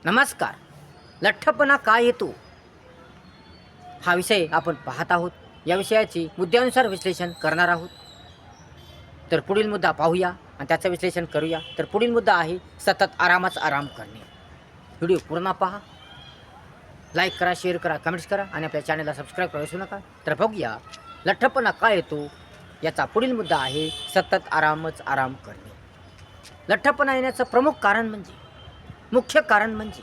नमस्कार. लठ्ठपणा काय येतो हा विषय आपण पाहत आहोत. या विषयाची मुद्द्यानुसार विश्लेषण करणार आहोत. तर पुढील मुद्दा पाहूया आणि त्याचं विश्लेषण करूया. तर पुढील मुद्दा आहे सतत आरामच आराम करणे. व्हिडिओ पूर्ण पहा, लाईक करा, शेअर करा, कमेंट्स करा आणि आपल्या चॅनलला सबस्क्राईब करा विसरू नका. तर बघूया लठ्ठपणा काय येतो याचा पुढील मुद्दा आहे सतत आरामच आराम करणे. लठ्ठपणा येण्याचं प्रमुख कारण म्हणजे, मुख्य कारण म्हणजे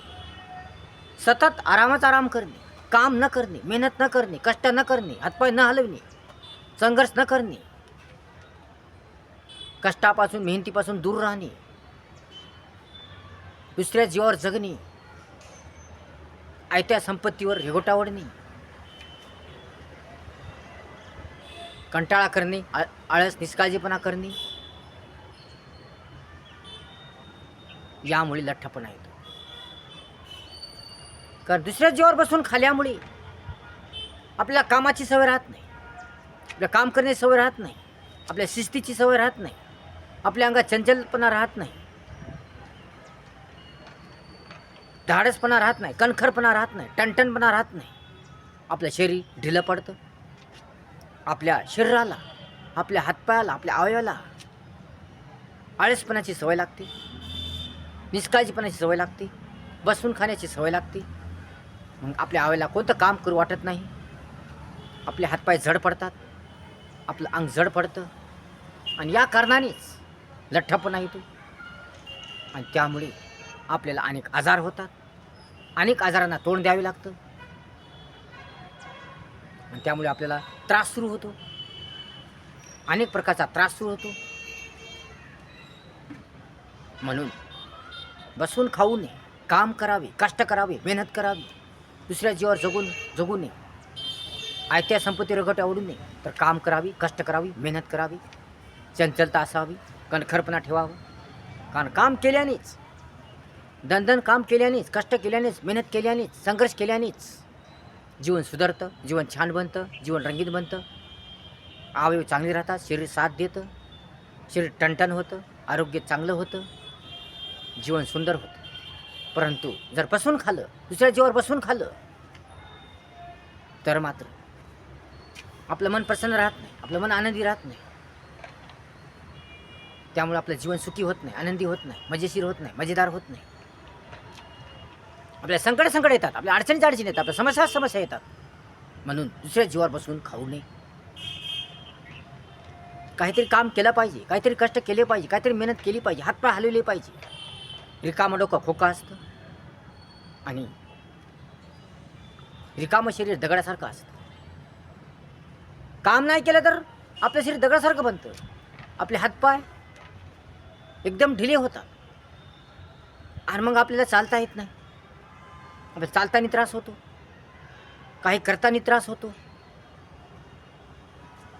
सतत आरामच आराम करणे, काम न करणे, मेहनत न करणे, कष्ट न करणे, हातपाय न हलवणे, संघर्ष न करणे, कष्टापासून मेहनतीपासून दूर राहणे, दुसऱ्या जीवावर जगणे, आयत्या संपत्तीवर रेघोटा ओढणे, कंटाळा करणे, आळस निष्काळजीपणा करणे, यामुळे लठ्ठपणा येतो. कारण दुसऱ्या जीवावर बसून खाल्यामुळे आपल्याला कामाची सवय राहत नाही, आपल्या काम करण्याची सवय राहत नाही, आपल्या शिस्तीची सवय राहत नाही, आपल्या अंगात चंचलपणा राहत नाही, धाडसपणा राहत नाही, कणखरपणा राहत नाही, टणटणपणा राहत नाही. आपलं शरीर ढिलं पडतं. आपल्या शरीराला, आपल्या हातपायाला, आपल्या अवयवाला आळसपणाची सवय लागते, निष्काळजीपणाची सवय लागते, बसून खाण्याची सवय लागते. मग आपल्या अवयवाला कोणतं काम करू वाटत नाही, आपले हातपाय जड पडतात, आपलं अंग जड पडतं आणि या कारणानेच लठ्ठपणा येतो. आणि त्यामुळे आपल्याला अनेक आजार होतात, अनेक आजारांना तोंड द्यावे लागतं आणि त्यामुळे आपल्याला त्रास सुरू होतो, अनेक प्रकारचा त्रास सुरू होतो. म्हणून बसून खाऊ नये, काम करावे, कष्ट करावे, मेहनत करावी, दुसऱ्या जीवावर जगू नये, आयत्या संपत्ती रगट्या ओढू नये, तर काम करावी, कष्ट करावी, मेहनत करावी, चंचलता असावी, कणखरपणा ठेवावा. कारण काम केल्यानेच, दणदण काम केल्यानेच, कष्ट केल्यानेच, मेहनत केल्यानेच, संघर्ष केल्यानेच जीवन सुधारतं, जीवन छान बनतं, जीवन रंगीत बनतं, अवयव चांगले राहतात, शरीर साथ देतं, शरीर टणटण होतं, आरोग्य चांगलं होतं, जीवन सुंदर होतं. परंतु जर बसून खाल्लं, दुसऱ्या जीवावर बसून खाल्लं, तर मात्र आपलं मन प्रसन्न राहत नाही, आपलं मन आनंदी राहत नाही. त्यामुळे आपलं जीवन सुखी होत नाही, आनंदी होत नाही, मजेशीर होत नाही, मजेदार होत नाही. आपल्या संकट येतात, आपल्या अडचणी येतात, आपल्या समस्या येतात. म्हणून दुसऱ्या जीवावर बसून खाऊ नये. काहीतरी काम केलं पाहिजे, काहीतरी कष्ट केले पाहिजे, काहीतरी मेहनत केली पाहिजे, हातपाय हलवले पाहिजे. रिकामं डोकं खोका असतं आणि रिकामं शरीर दगडासारखं असतं. काम नाही केलं तर आपलं शरीर दगडासारखं बनतं, आपले हातपाय एकदम ढिले होतात आणि मग आपल्याला चालता येत नाही, आपल्याला चालताना त्रास होतो, काही करताना त्रास होतो.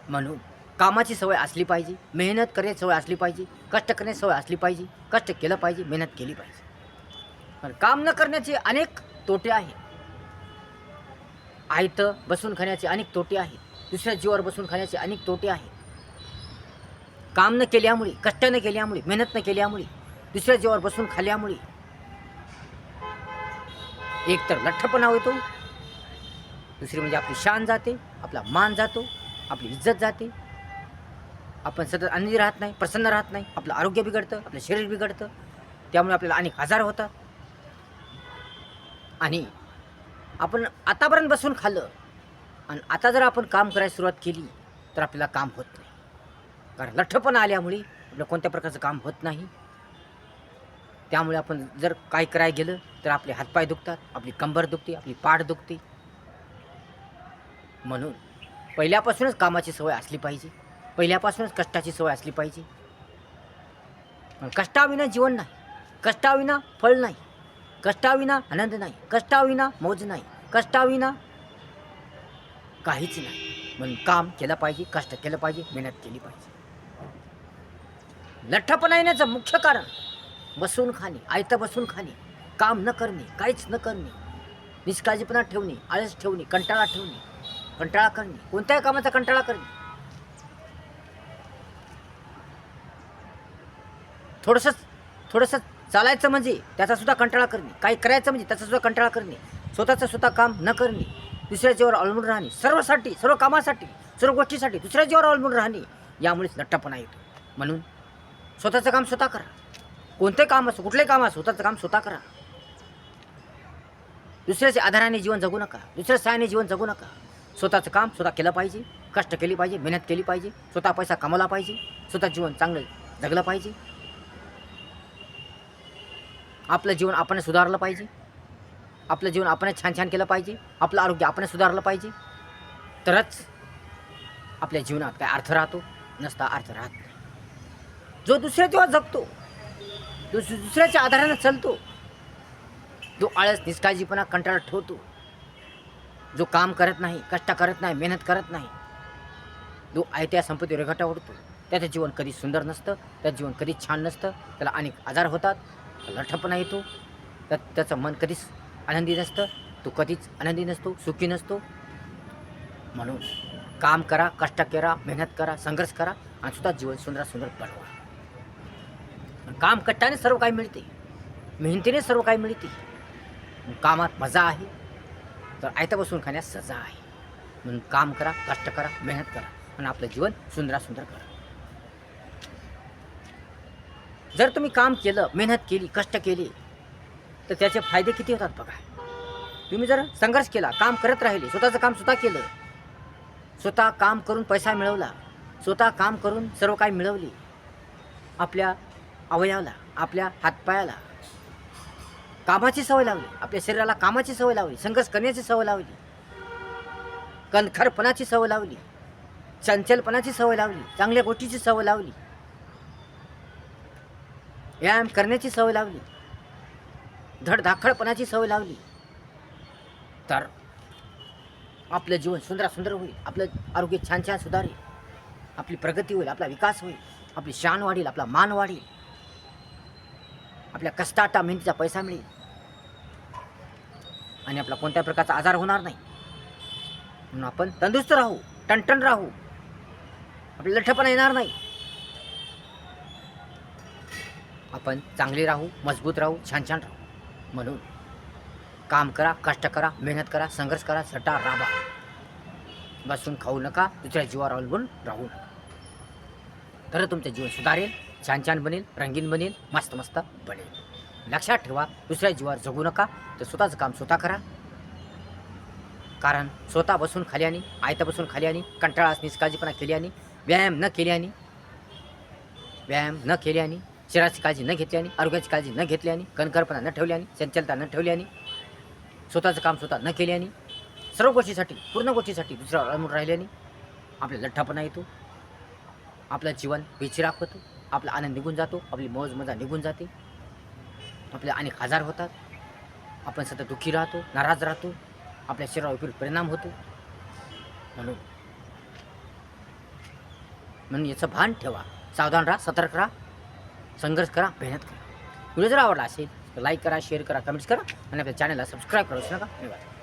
म्हणून कामाची सवय असली पाहिजे, मेहनत करण्याची सवय असली पाहिजे, कष्ट करण्याची सवय असली पाहिजे, कष्ट केलं पाहिजे, मेहनत केली पाहिजे. पण काम न करण्याचे अनेक तोटे आहेत. आयतं बसून खाण्याचे अनेक तोटे आहेत, दुसऱ्या जीवावर बसून खाण्याचे अनेक तोटे आहेत. काम न केल्यामुळे, कष्ट न केल्यामुळे, मेहनत न केल्यामुळे, दुसऱ्या जीवावर बसून खाल्ल्यामुळे एक तर लठ्ठपणा होतो, दुसरी म्हणजे आपली शान जाते, आपला मान जातो, आपली इज्जत जाते, आपण सतत आनंदी राहत नाही, प्रसन्न राहत नाही, आपलं आरोग्य बिघडतं, आपलं शरीर बिघडतं. त्यामुळे आपल्याला अनेक आजार होतात. आणि आपण आतापर्यंत बसून खाल्लं आणि आता जर आपण काम करायला सुरुवात केली तर आपल्याला काम होत नाही. कारण लठ्ठपणा आल्यामुळे आपलं कोणत्या प्रकारचं काम होत नाही. त्यामुळे आपण जर काही करायला गेलं तर आपले हातपाय दुखतात, आपली कंबर दुखते, आपली पाठ दुखते. म्हणून पहिल्यापासूनच कामाची सवय असली पाहिजे, पहिल्यापासूनच कष्टाची सवय असली पाहिजे. कष्टाविना जीवन नाही, कष्टाविना फळ नाही, कष्टाविना आनंद नाही, कष्टाविना मौज नाही, कष्टाविना काहीच नाही. म्हणून काम केलं पाहिजे, कष्ट केलं पाहिजे, मेहनत केली पाहिजे. लठ्ठपणा येण्याचं मुख्य कारण बसून खाणे, आयतं बसून खाणे, काम न करणे, काहीच न करणे, निष्काळजीपणा ठेवणे, आळस ठेवणे, कंटाळा ठेवणे, कंटाळा करणे, कोणत्याही कामाचा कंटाळा करणे. थोडंसं चालायचं म्हणजे त्याचासुद्धा कंटाळा करणे, काही करायचं म्हणजे त्याचासुद्धा कंटाळा करणे, स्वतःचं स्वतः काम न करणे, दुसऱ्याच्यावर अवलंबून राहणे, सर्वसाठी सर्व कामासाठी सर्व गोष्टीसाठी दुसऱ्याच्यावर अवलंबून राहणे, यामुळेच लठ्ठपणा येतो. म्हणून स्वतःचं काम स्वतः करा. कोणते काम असो, कुठले काम असो, स्वतःचं काम स्वतः करा. दुसऱ्याच्या आधाराने जीवन जगू नका, दुसऱ्या सहाय्याने जीवन जगू नका. स्वतःचं काम स्वतः केलं पाहिजे, कष्ट केली पाहिजे, मेहनत केली पाहिजे, स्वतः पैसा कमवला पाहिजे, स्वतः जीवन चांगलं जगलं पाहिजे. आपलं जीवन आपण सुधारलं पाहिजे, आपलं जीवन आपण छान छान केलं पाहिजे, आपलं आरोग्य आपण सुधारलं पाहिजे. तरच आपल्या जीवनात काय अर्थ राहतो, नसता अर्थ राहत नाही. जो दुसऱ्याच्या जगतो, जो दुसऱ्याच्या आधारानं चालतो, जो आळस, निष्काळजीपणा, कंटाळा ठेवतो, जो काम करत नाही, कष्ट करत नाही, मेहनत करत नाही, जो आयत्या संपत्ती रेघाटा ओढतो, त्याचं जीवन कधी सुंदर नसतं, त्याचं जीवन कधीच छान नसतं. त्याला अनेक आजार होतात, लठ्ठपणा येतो, त्याचं मन कधीच आनंदी नसतं, तो कधीच आनंदी नसतो, सुखी नसतो. म्हणून काम करा, कष्ट करा, मेहनत करा, संघर्ष करा आणि सुद्धा जीवन सुंदर सुंदर बनवा. काम कष्टाने सर्व काही मिळते, मेहनतीने सर्व काही मिळते. कामात मजा आहे तर आयतं बसून खाण्यास सजा आहे. म्हणून काम करा, कष्ट करा, मेहनत करा आणि आपलं जीवन सुंदर सुंदर करा. जर तुम्ही काम केलं, मेहनत केली, कष्ट केले तर त्याचे फायदे किती होतात बघा. तुम्ही जर संघर्ष केला, काम करत राहिले, स्वतःचं काम स्वतः केलं, स्वतः काम करून पैसा मिळवला, स्वतः काम करून सर्व काही मिळवले, आपल्या अवयवाला, आपल्या हातपायाला कामाची सवय लावली, आपल्या शरीराला कामाची सवय लावली, संघर्ष करण्याची सवय लावली, कणखरपणाची सवय लावली, चंचलपणाची सवय लावली, चांगल्या गोष्टीची सवय लावली, व्यायाम करण्याची सवय लावली, धडधाकडपणाची सवय लावली, तर आपलं जीवन सुंदर सुंदर होईल, आपलं आरोग्य छान छान सुधारेल, आपली प्रगती होईल, आपला विकास होईल, आपली शान वाढेल, आपला मान वाढेल, आपल्या कष्टाटा मेहनतीचा पैसा मिळेल आणि आपला कोणत्या प्रकारचा आजार होणार नाही. म्हणून आपण तंदुरुस्त राहू, टणटण राहू, आपल्याला लठ्ठपणा येणार नाही. आपण चांगले राहू, मजबूत राहू, छान छान राहू. म्हणून काम करा, कष्ट करा, मेहनत करा, संघर्ष करा, सटा राबा. बसून खाऊ नका, दुसऱ्या जीवावर अवलंबून राहू नका. तर तुमचं जीवन सुधारेल, छान छान बनेल, रंगीन बनेल, मस्त मस्त बनेल. लक्षात ठेवा, दुसऱ्या जीवावर जगू नका, तर स्वतःचं काम स्वतः करा. कारण स्वतः बसून खाल्याने, आयतं बसून खाल्याने, कंटाळा निष्काळजीपणा केल्याने, व्यायाम न केल्याने, शरीराची काळजी न घेतल्याने, आरोग्याची काळजी न घेतल्याने, कणखरपणा न ठेवल्याने, चंचलता न ठेवल्याने, स्वतःचं काम स्वतः न केल्याने, सर्व गोष्टीसाठी, पूर्ण गोष्टीसाठी दुसऱ्यावर अवलंबून राहिल्याने आपला लठ्ठपणा येतो, आपलं जीवन बेचिराख होतं, आपला आनंद निघून जातो, आपली मौज मजा निघून जाते, आपले अनेक आजार होतात, आपण सतत दुःखी राहतो, नाराज राहतो, आपल्या शरीरावर विपरीत परिणाम होतो. म्हणून याचं भान ठेवा, सावधान राहा, सतर्क राहा, संघर्ष करा, मेहनत करा. व्हिडिओ जर आवडला असेल तर लाईक करा, शेअर करा, कमेंट्स करा आणि आपल्या चॅनलला सबस्क्राईब करा. नका धन्यवाद.